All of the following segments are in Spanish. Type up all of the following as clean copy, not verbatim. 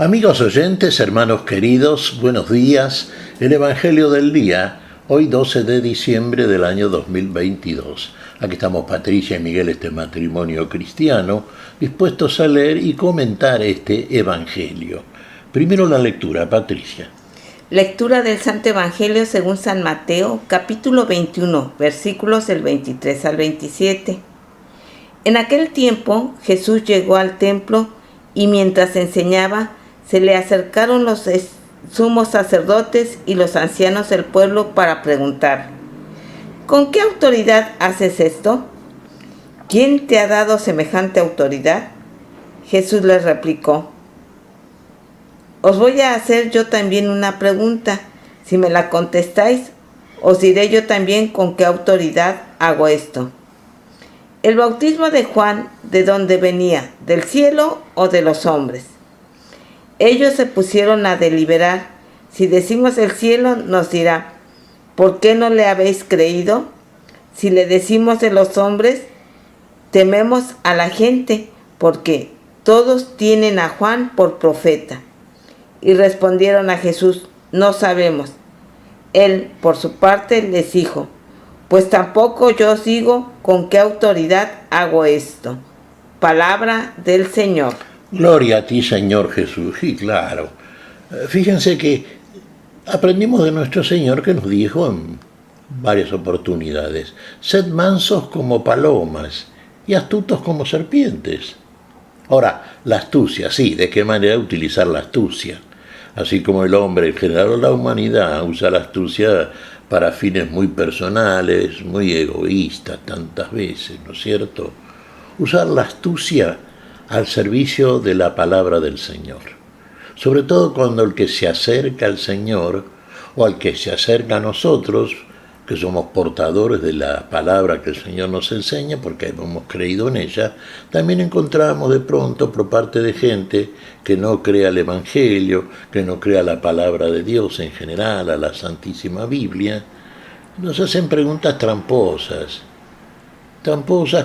Amigos oyentes, hermanos queridos, buenos días. El Evangelio del día, hoy 12 de diciembre del año 2022. Aquí estamos Patricia y Miguel, este matrimonio cristiano, dispuestos a leer y comentar este Evangelio. Primero la lectura, Patricia. Lectura del Santo Evangelio según San Mateo, capítulo 21, versículos del 23 al 27. En aquel tiempo Jesús llegó al templo y mientras enseñaba, se le acercaron los sumos sacerdotes y los ancianos del pueblo para preguntar: ¿con qué autoridad haces esto? ¿Quién te ha dado semejante autoridad? Jesús les replicó: os voy a hacer yo también una pregunta. Si me la contestáis, os diré yo también con qué autoridad hago esto. ¿El bautismo de Juan de dónde venía? ¿Del cielo o de los hombres? Ellos se pusieron a deliberar. Si decimos del cielo, nos dirá: ¿por qué no le habéis creído? Si le decimos de los hombres, tememos a la gente, porque todos tienen a Juan por profeta. Y respondieron a Jesús: no sabemos. Él, por su parte, les dijo: pues tampoco yo os digo con qué autoridad hago esto. Palabra del Señor. Gloria a ti, Señor Jesús. Y claro, fíjense que aprendimos de nuestro Señor que nos dijo en varias oportunidades: sed mansos como palomas y astutos como serpientes. Ahora, la astucia, sí, ¿de qué manera utilizar la astucia? Así como el hombre, en general la humanidad, usa la astucia para fines muy personales, muy egoístas tantas veces, ¿no es cierto? Usar la astucia al servicio de la palabra del Señor. Sobre todo cuando el que se acerca al Señor, o al que se acerca a nosotros, que somos portadores de la palabra que el Señor nos enseña, porque hemos creído en ella, también encontramos de pronto por parte de gente que no crea el Evangelio, que no crea la palabra de Dios en general, a la Santísima Biblia, nos hacen preguntas tramposas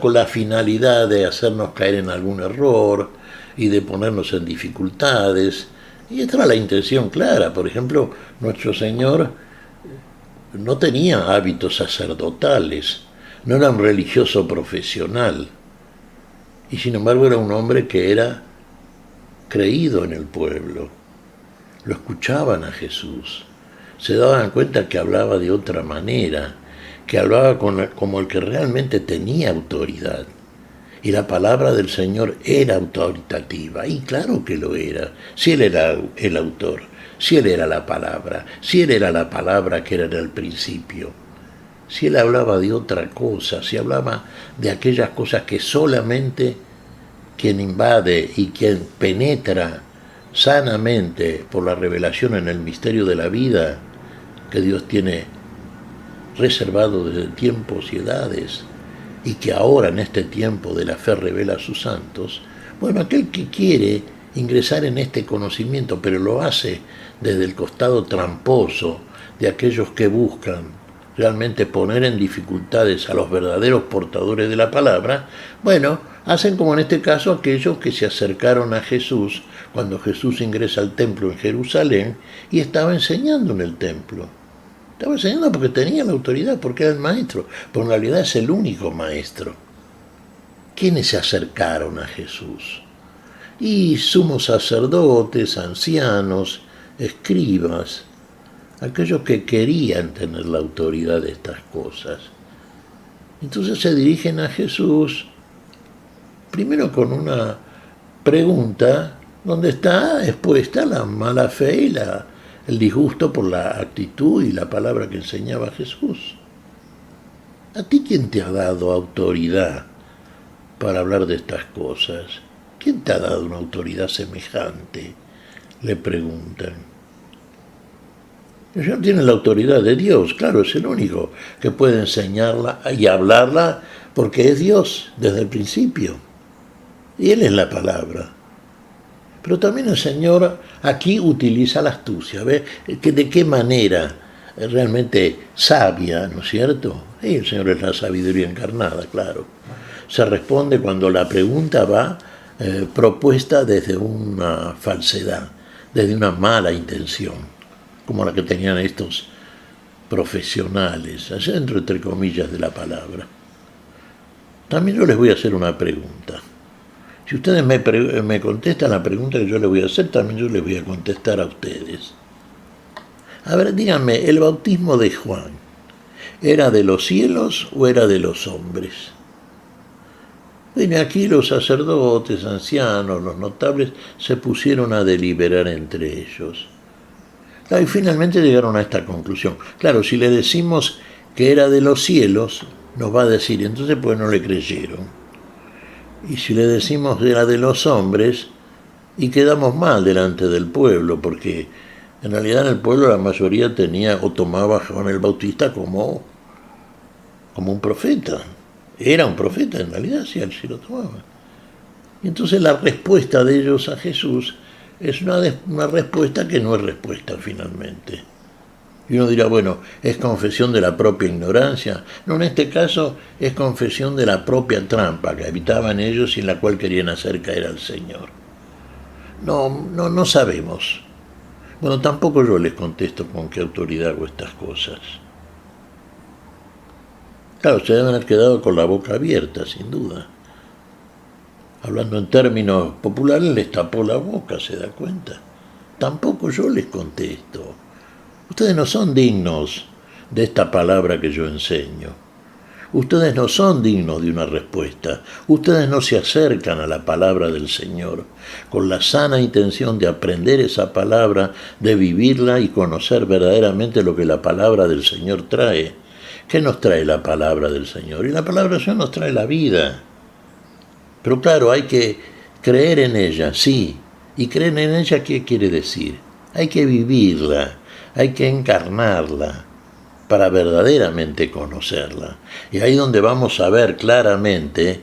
con la finalidad de hacernos caer en algún error y de ponernos en dificultades. Y esta era la intención clara. Por ejemplo, nuestro Señor no tenía hábitos sacerdotales, no era un religioso profesional, y sin embargo era un hombre que era creído en el pueblo. Lo escuchaban a Jesús, se daban cuenta que hablaba de otra manera, que hablaba como el que realmente tenía autoridad. Y la palabra del Señor era autoritativa, y claro que lo era, si Él era el autor, si Él era la palabra, si Él era la palabra que era en el principio, si Él hablaba de otra cosa, si hablaba de aquellas cosas que solamente quien invade y quien penetra sanamente por la revelación en el misterio de la vida que Dios tiene reservado desde tiempos y edades, y que ahora en este tiempo de la fe revela a sus santos. Bueno, aquel que quiere ingresar en este conocimiento, pero lo hace desde el costado tramposo de aquellos que buscan realmente poner en dificultades a los verdaderos portadores de la palabra, bueno, hacen como en este caso aquellos que se acercaron a Jesús cuando Jesús ingresa al templo en Jerusalén y estaba enseñando en el templo. Estaba enseñando porque tenía la autoridad, porque era el maestro, pero en realidad es el único maestro. ¿Quiénes se acercaron a Jesús? Y sumos sacerdotes, ancianos, escribas, aquellos que querían tener la autoridad de estas cosas. Entonces se dirigen a Jesús, primero con una pregunta donde está expuesta la mala fe y el disgusto por la actitud y la palabra que enseñaba Jesús. ¿A ti quién te ha dado autoridad para hablar de estas cosas? ¿Quién te ha dado una autoridad semejante?, le preguntan. El Señor tiene la autoridad de Dios, claro, es el único que puede enseñarla y hablarla porque es Dios desde el principio. Y Él es la palabra. Pero también el Señor aquí utiliza la astucia, ¿ve? ¿De qué manera realmente sabia, ¿no es cierto? Y el Señor es la sabiduría encarnada, claro. Se responde cuando la pregunta va propuesta desde una falsedad, desde una mala intención, como la que tenían estos profesionales, allá dentro entre comillas de la palabra. También yo les voy a hacer una pregunta. Si ustedes me contestan la pregunta que yo les voy a hacer, también yo les voy a contestar a ustedes. A ver, díganme, ¿el bautismo de Juan era de los cielos o era de los hombres? Bueno, aquí los sacerdotes, ancianos, los notables, se pusieron a deliberar entre ellos. Y finalmente llegaron a esta conclusión. Claro, si le decimos que era de los cielos, nos va a decir, entonces pues no le creyeron. Y si le decimos que era de los hombres, y quedamos mal delante del pueblo, porque en realidad en el pueblo la mayoría tenía o tomaba a Juan el Bautista como un profeta. Era un profeta en realidad, si él sí lo tomaba. Y entonces la respuesta de ellos a Jesús es una respuesta que no es respuesta finalmente. Y uno dirá, bueno, ¿es confesión de la propia ignorancia? No, en este caso es confesión de la propia trampa que habitaba en ellos y en la cual querían hacer caer al Señor. No sabemos. Bueno, tampoco yo les contesto con qué autoridad hago estas cosas. Claro, se deben haber quedado con la boca abierta, sin duda. Hablando en términos populares, les tapó la boca, ¿se da cuenta? Tampoco yo les contesto. Ustedes no son dignos de esta palabra que yo enseño. Ustedes no son dignos de una respuesta. Ustedes no se acercan a la palabra del Señor con la sana intención de aprender esa palabra, de vivirla y conocer verdaderamente lo que la palabra del Señor trae. ¿Qué nos trae la palabra del Señor? Y la palabra del Señor nos trae la vida. Pero claro, hay que creer en ella, sí. ¿Y creer en ella qué quiere decir? Hay que vivirla, hay que encarnarla para verdaderamente conocerla. Y ahí donde vamos a ver claramente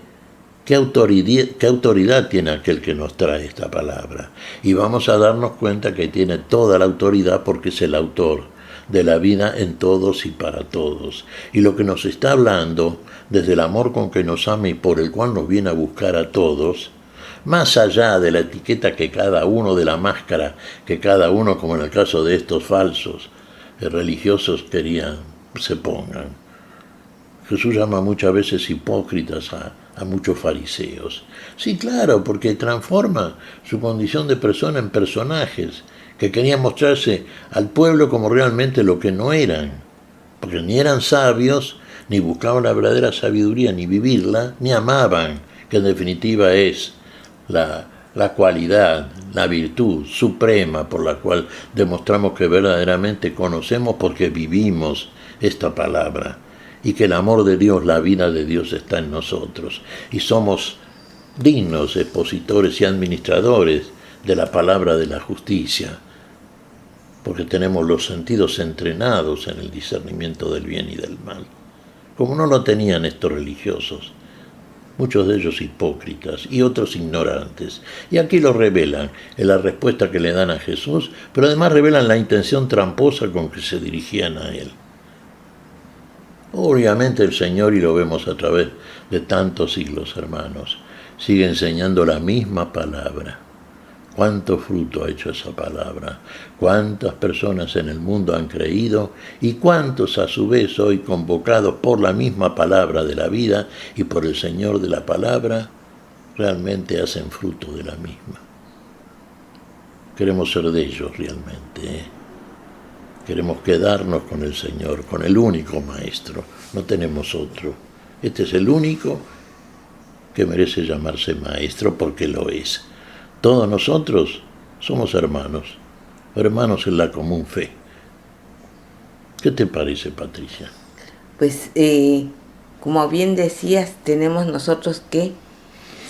qué autoridad tiene aquel que nos trae esta palabra. Y vamos a darnos cuenta que tiene toda la autoridad porque es el autor de la vida en todos y para todos. Y lo que nos está hablando, desde el amor con que nos ama y por el cual nos viene a buscar a todos, más allá de la etiqueta que cada uno, de la máscara que cada uno, como en el caso de estos falsos religiosos, se pongan. Jesús llama muchas veces hipócritas a muchos fariseos. Sí, claro, porque transforma su condición de persona en personajes que querían mostrarse al pueblo como realmente lo que no eran, porque ni eran sabios, ni buscaban la verdadera sabiduría, ni vivirla, ni amaban, que en definitiva es la cualidad, la virtud suprema por la cual demostramos que verdaderamente conocemos porque vivimos esta palabra, y que el amor de Dios, la vida de Dios está en nosotros, y somos dignos expositores y administradores de la palabra de la justicia, porque tenemos los sentidos entrenados en el discernimiento del bien y del mal, como no lo tenían estos religiosos, muchos de ellos hipócritas y otros ignorantes. Y aquí lo revelan en la respuesta que le dan a Jesús, pero además revelan la intención tramposa con que se dirigían a él. Obviamente el Señor, y lo vemos a través de tantos siglos, hermanos, sigue enseñando la misma palabra. ¿Cuánto fruto ha hecho esa palabra? ¿Cuántas personas en el mundo han creído? ¿Y cuántos a su vez hoy convocados por la misma palabra de la vida y por el Señor de la palabra, realmente hacen fruto de la misma? Queremos ser de ellos realmente, ¿eh? Queremos quedarnos con el Señor, con el único Maestro. No tenemos otro. Este es el único que merece llamarse Maestro porque lo es. Todos nosotros somos hermanos en la común fe. ¿Qué te parece, Patricia? Pues, como bien decías, tenemos nosotros que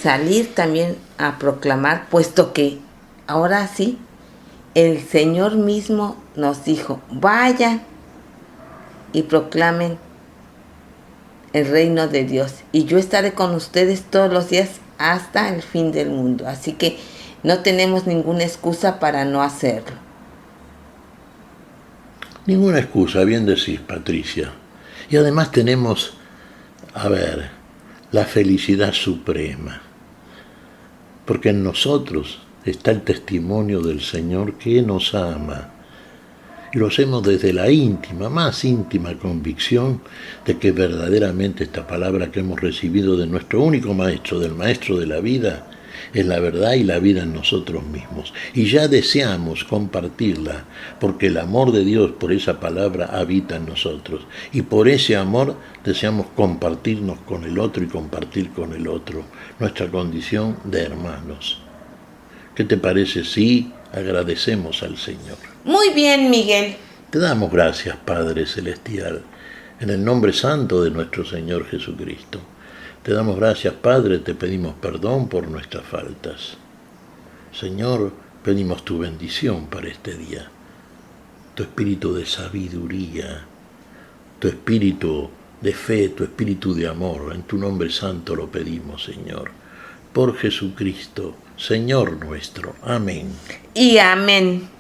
salir también a proclamar, puesto que ahora sí, el Señor mismo nos dijo, vayan y proclamen el reino de Dios, y yo estaré con ustedes todos los días hasta el fin del mundo. Así que no tenemos ninguna excusa para no hacerlo. Ninguna excusa, bien decís, Patricia. Y además tenemos, la felicidad suprema. Porque en nosotros está el testimonio del Señor que nos ama. Y lo hacemos desde la más íntima convicción de que verdaderamente esta palabra que hemos recibido de nuestro único Maestro, del Maestro de la vida, es la verdad y la vida en nosotros mismos. Y ya deseamos compartirla, porque el amor de Dios por esa palabra habita en nosotros. Y por ese amor deseamos compartirnos con el otro y compartir con el otro nuestra condición de hermanos. ¿Qué te parece si agradecemos al Señor? Muy bien, Miguel. Te damos gracias, Padre Celestial, en el nombre santo de nuestro Señor Jesucristo. Te damos gracias, Padre, te pedimos perdón por nuestras faltas. Señor, pedimos tu bendición para este día, tu espíritu de sabiduría, tu espíritu de fe, tu espíritu de amor. En tu nombre santo lo pedimos, Señor. Por Jesucristo, Señor nuestro. Amén. Y amén.